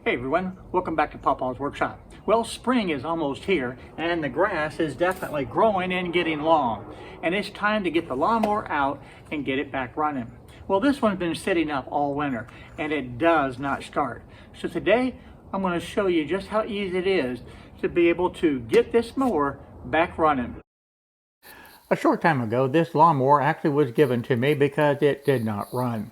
Hey everyone, welcome back to Papa's Workshop. Well, spring is almost here and the grass is definitely growing and getting long. And it's time to get the lawnmower out and get it back running. Well, this one's been sitting up all winter and it does not start. So today I'm going to show you just how easy it is to be able to get this mower back running. A short time ago, this lawnmower actually was given to me because it did not run.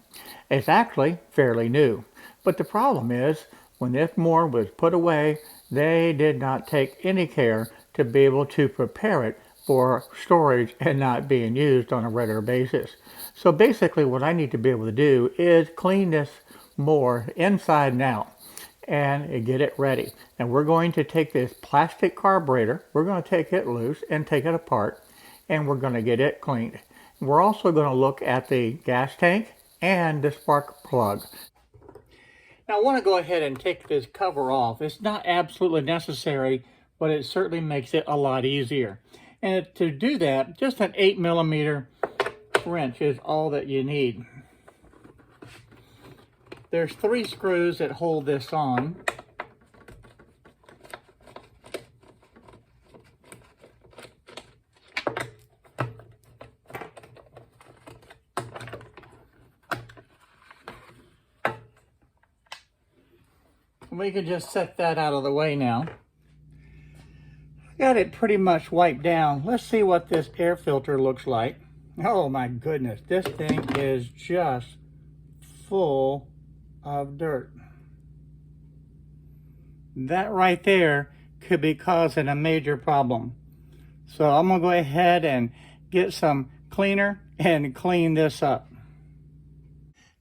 It's actually fairly new. But the problem is, when this mower was put away, they did not take any care to be able to prepare it for storage and not being used on a regular basis. So basically what I need to be able to do is clean this mower inside and out and get it ready. And we're going to take this plastic carburetor, we're going to take it loose and take it apart, and we're going to get it cleaned. We're also going to look at the gas tank and the spark plug. Now I want to go ahead and take this cover off. It's not absolutely necessary, but it certainly makes it a lot easier. And to do that, just an 8mm wrench is all that you need. There's 3 screws that hold this on. We can just set that out of the way now. Got it pretty much wiped down. Let's see what this air filter looks like. Oh my goodness, this thing is just full of dirt. That right there could be causing a major problem. So I'm gonna go ahead and get some cleaner and clean this up.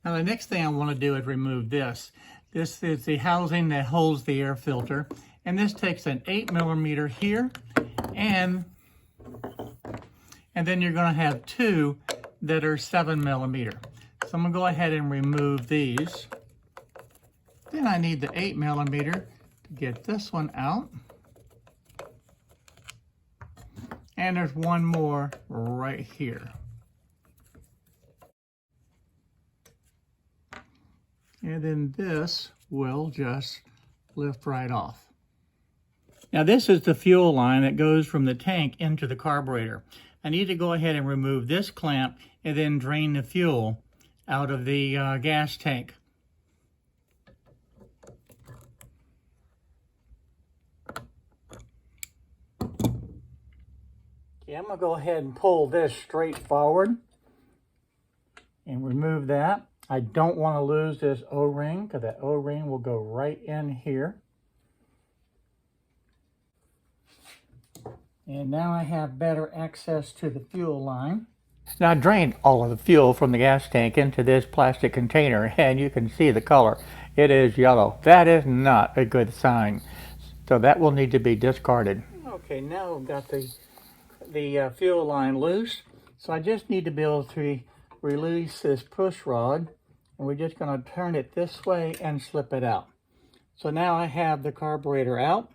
Now the next thing I want to do is remove this. This is the housing that holds the air filter, and this takes an 8mm here, and then you're going to have 2 that are 7mm. So I'm going to go ahead and remove these. Then I need the 8mm to get this one out. And there's one more right here. And then this will just lift right off. Now this is the fuel line that goes from the tank into the carburetor. I need to go ahead and remove this clamp and then drain the fuel out of the gas tank. Okay, I'm going to go ahead and pull this straight forward and remove that. I don't want to lose this O-ring because that O-ring will go right in here. And now I have better access to the fuel line. Now I drained all of the fuel from the gas tank into this plastic container, and you can see the color. It is yellow. That is not a good sign. So that will need to be discarded. Okay, now I've got the fuel line loose. So I just need to be able to release this push rod. And we're just going to turn it this way and slip it out. So now I have the carburetor out,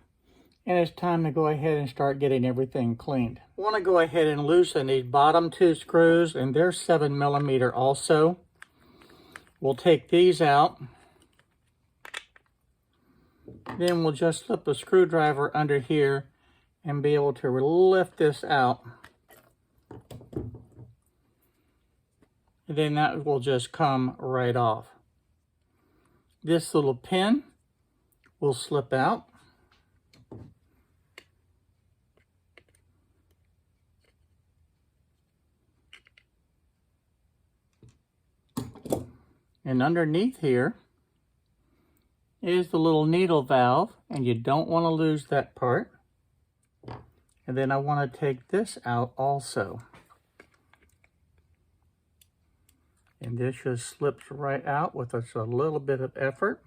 and it's time to go ahead and start getting everything cleaned. I want to go ahead and loosen these bottom 2 screws, and they're 7mm also. We'll take these out. Then we'll just slip a screwdriver under here and be able to lift this out. And then that will just come right off. This little pin will slip out. And underneath here is the little needle valve, and you don't want to lose that part. And then I want to take this out also. And this just slips right out with just a little bit of effort.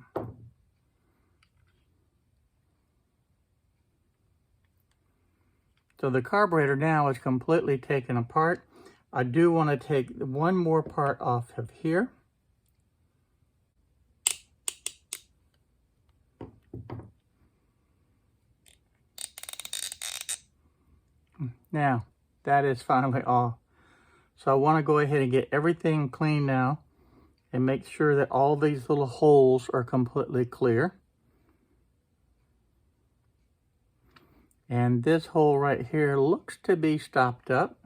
So the carburetor now is completely taken apart. I do want to take one more part off of here. Now, that is finally off. So I want to go ahead and get everything clean now and make sure that all these little holes are completely clear. And this hole right here looks to be stopped up.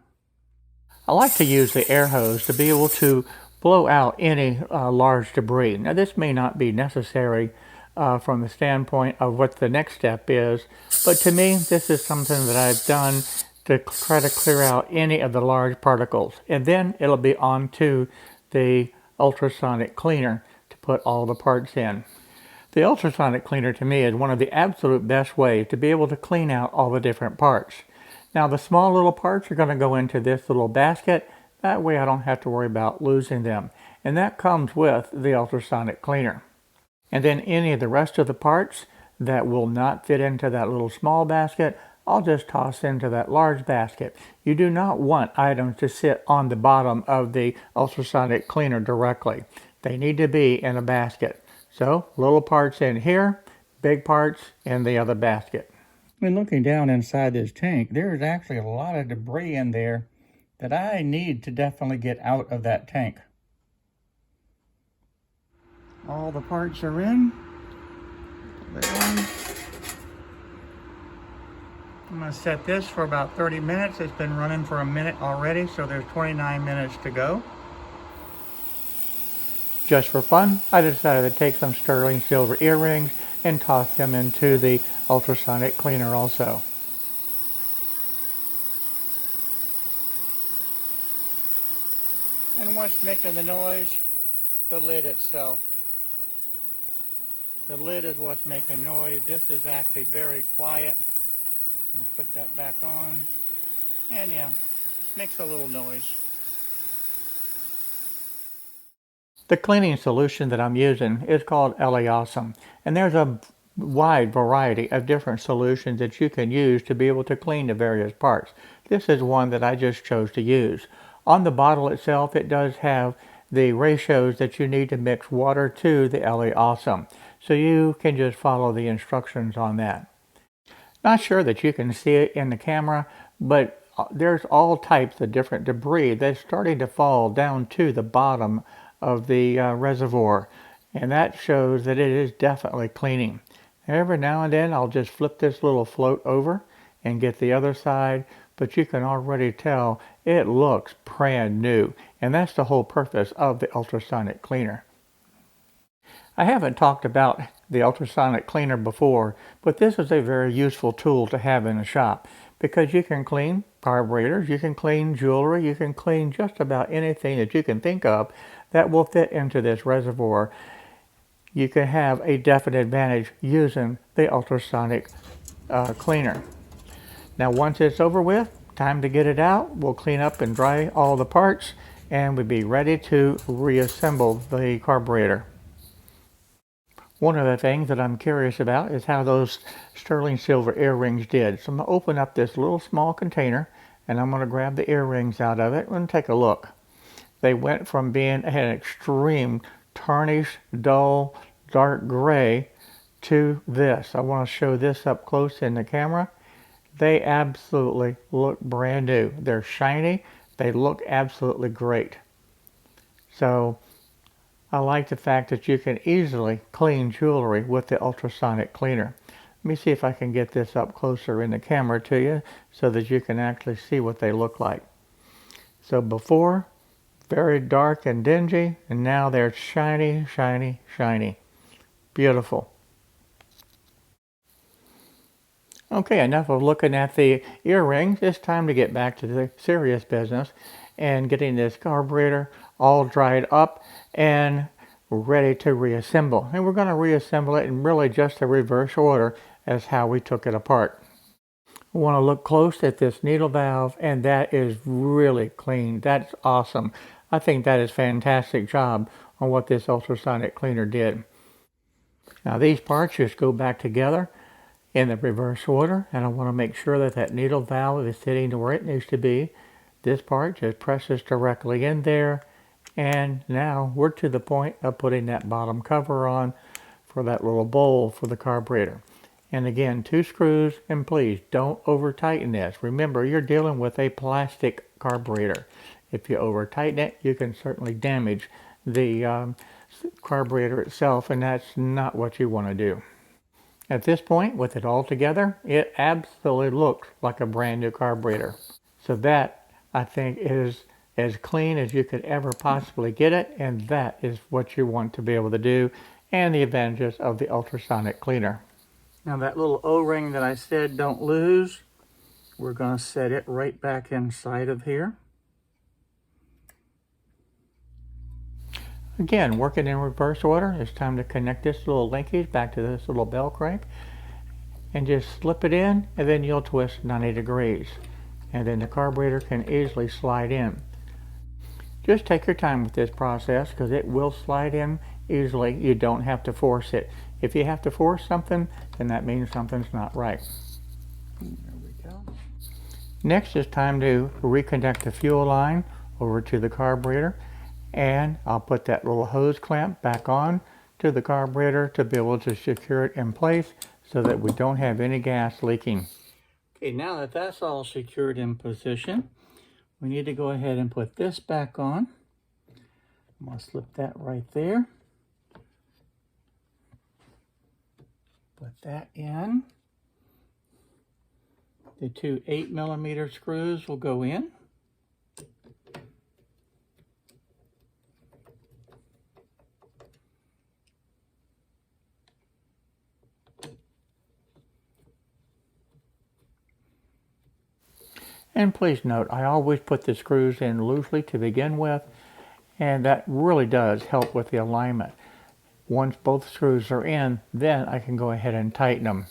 I like to use the air hose to be able to blow out any large debris. Now this may not be necessary from the standpoint of what the next step is, but to me this is something that I've done to try to clear out any of the large particles. And then it'll be on to the ultrasonic cleaner to put all the parts in. The ultrasonic cleaner to me is one of the absolute best ways to be able to clean out all the different parts. Now the small little parts are going to go into this little basket. That way I don't have to worry about losing them. And that comes with the ultrasonic cleaner. And then any of the rest of the parts that will not fit into that little small basket, I'll just toss into that large basket. You do not want items to sit on the bottom of the ultrasonic cleaner directly. They need to be in a basket. So little parts in here, big parts in the other basket. When looking down inside this tank, there's actually a lot of debris in there that I need to definitely get out of that tank. All the parts are in. I'm going to set this for about 30 minutes. It's been running for a minute already, so there's 29 minutes to go. Just for fun, I decided to take some sterling silver earrings and toss them into the ultrasonic cleaner also. And what's making the noise? The lid itself. The lid is what's making noise. This is actually very quiet. I'll put that back on. And yeah, makes a little noise. The cleaning solution that I'm using is called LA Awesome. And there's a wide variety of different solutions that you can use to be able to clean the various parts. This is one that I just chose to use. On the bottle itself, it does have the ratios that you need to mix water to the LA Awesome. So you can just follow the instructions on that. Not sure that you can see it in the camera, but there's all types of different debris that's starting to fall down to the bottom of the reservoir. And that shows that it is definitely cleaning. Every now and then I'll just flip this little float over and get the other side, but you can already tell it looks brand new. And that's the whole purpose of the ultrasonic cleaner. I haven't talked about the ultrasonic cleaner before, but this is a very useful tool to have in the shop because you can clean carburetors, you can clean jewelry, you can clean just about anything that you can think of that will fit into this reservoir. You can have a definite advantage using the ultrasonic cleaner. Now once it's over with, time to get it out. We'll clean up and dry all the parts and we'll be ready to reassemble the carburetor. One of the things that I'm curious about is how those sterling silver earrings did. So I'm going to open up this little small container and I'm going to grab the earrings out of it and take a look. They went from being an extreme tarnished, dull, dark gray to this. I want to show this up close in the camera. They absolutely look brand new. They're shiny. They look absolutely great. So I like the fact that you can easily clean jewelry with the ultrasonic cleaner. Let me see if I can get this up closer in the camera to you so that you can actually see what they look like. So before, very dark and dingy, and now they're shiny, shiny, shiny. Beautiful. Okay, enough of looking at the earrings. It's time to get back to the serious business and getting this carburetor all dried up and ready to reassemble. And we're going to reassemble it in really just the reverse order as how we took it apart. We want to look close at this needle valve, and that is really clean. That's awesome. I think that is a fantastic job on what this ultrasonic cleaner did. Now these parts just go back together in the reverse order, and I want to make sure that that needle valve is sitting to where it needs to be. This part just presses directly in there, and now we're to the point of putting that bottom cover on for that little bowl for the carburetor. And again, 2 screws, and please don't over tighten this. Remember, you're dealing with a plastic carburetor. If you over tighten it, you can certainly damage the carburetor itself, and that's not what you want to do. At this point, with it all together, it absolutely looks like a brand new carburetor. So that, I think, is as clean as you could ever possibly get it, and that is what you want to be able to do, and the advantages of the ultrasonic cleaner. Now that little O-ring that I said don't lose, we're going to set it right back inside of here. Again, working in reverse order, it's time to connect this little linkage back to this little bell crank and just slip it in, and then you'll twist 90 degrees. And then the carburetor can easily slide in. Just take your time with this process because it will slide in easily. You don't have to force it. If you have to force something, then that means something's not right. There we go. Next, it's time to reconnect the fuel line over to the carburetor. And I'll put that little hose clamp back on to the carburetor to be able to secure it in place so that we don't have any gas leaking. Okay, now that that's all secured in position, we need to go ahead and put this back on. I'm going to slip that right there. Put that in. The two 8mm screws will go in. And please note, I always put the screws in loosely to begin with, and that really does help with the alignment. Once both screws are in, then I can go ahead and tighten them.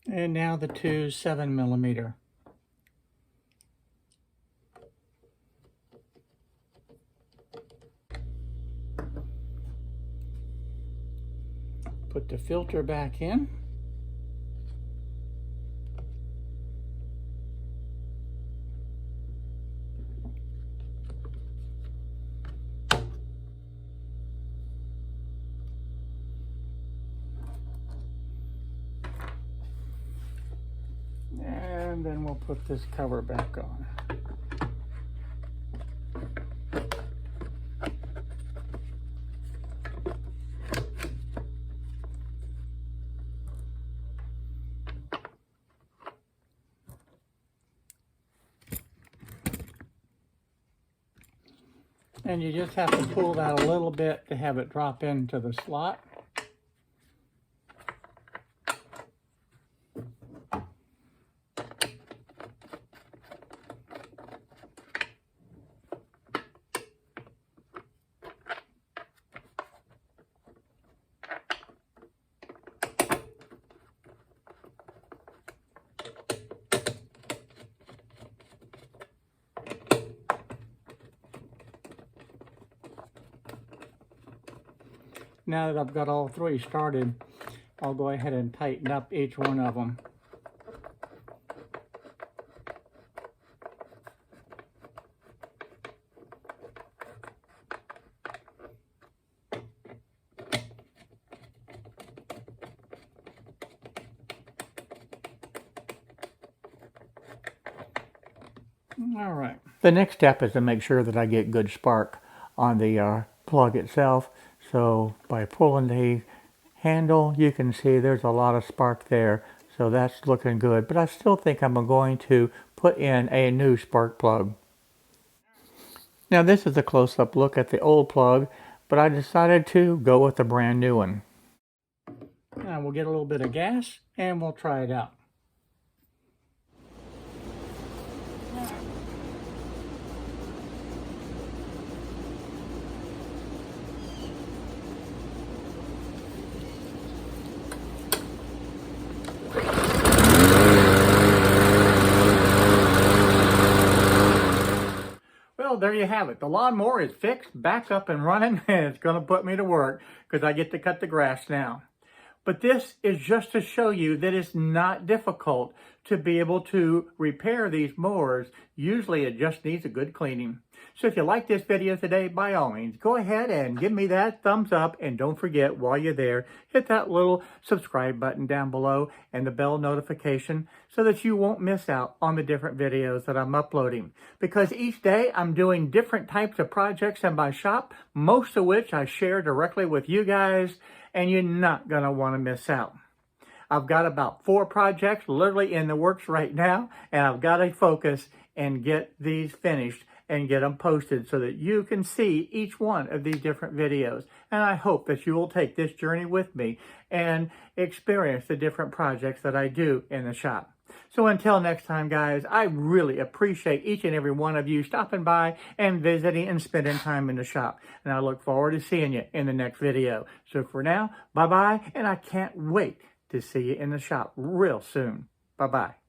And now the two 7mm. Put the filter back in. And then we'll put this cover back on. And you just have to pull that a little bit to have it drop into the slot. Now that I've got all three started, I'll go ahead and tighten up each one of them. All right. The next step is to make sure that I get good spark on the plug itself. So by pulling the handle, you can see there's a lot of spark there. So that's looking good. But I still think I'm going to put in a new spark plug. Now this is a close-up look at the old plug, but I decided to go with a brand new one. Now we'll get a little bit of gas and we'll try it out. Well, there you have it. The lawnmower is fixed, back up and running, and it's going to put me to work because I get to cut the grass now. But this is just to show you that it's not difficult to be able to repair these mowers. Usually it just needs a good cleaning. So if you like this video today, by all means, go ahead and give me that thumbs up. And don't forget, while you're there, hit that little subscribe button down below and the bell notification so that you won't miss out on the different videos that I'm uploading. Because each day I'm doing different types of projects in my shop, most of which I share directly with you guys. and you're not going to want to miss out. I've got about 4 projects literally in the works right now, and I've got to focus and get these finished and get them posted so that you can see each one of these different videos. And I hope that you will take this journey with me and experience the different projects that I do in the shop. So until next time, guys, I really appreciate each and every one of you stopping by and visiting and spending time in the shop. And I look forward to seeing you in the next video. So for now, bye-bye, and I can't wait to see you in the shop real soon. Bye-bye.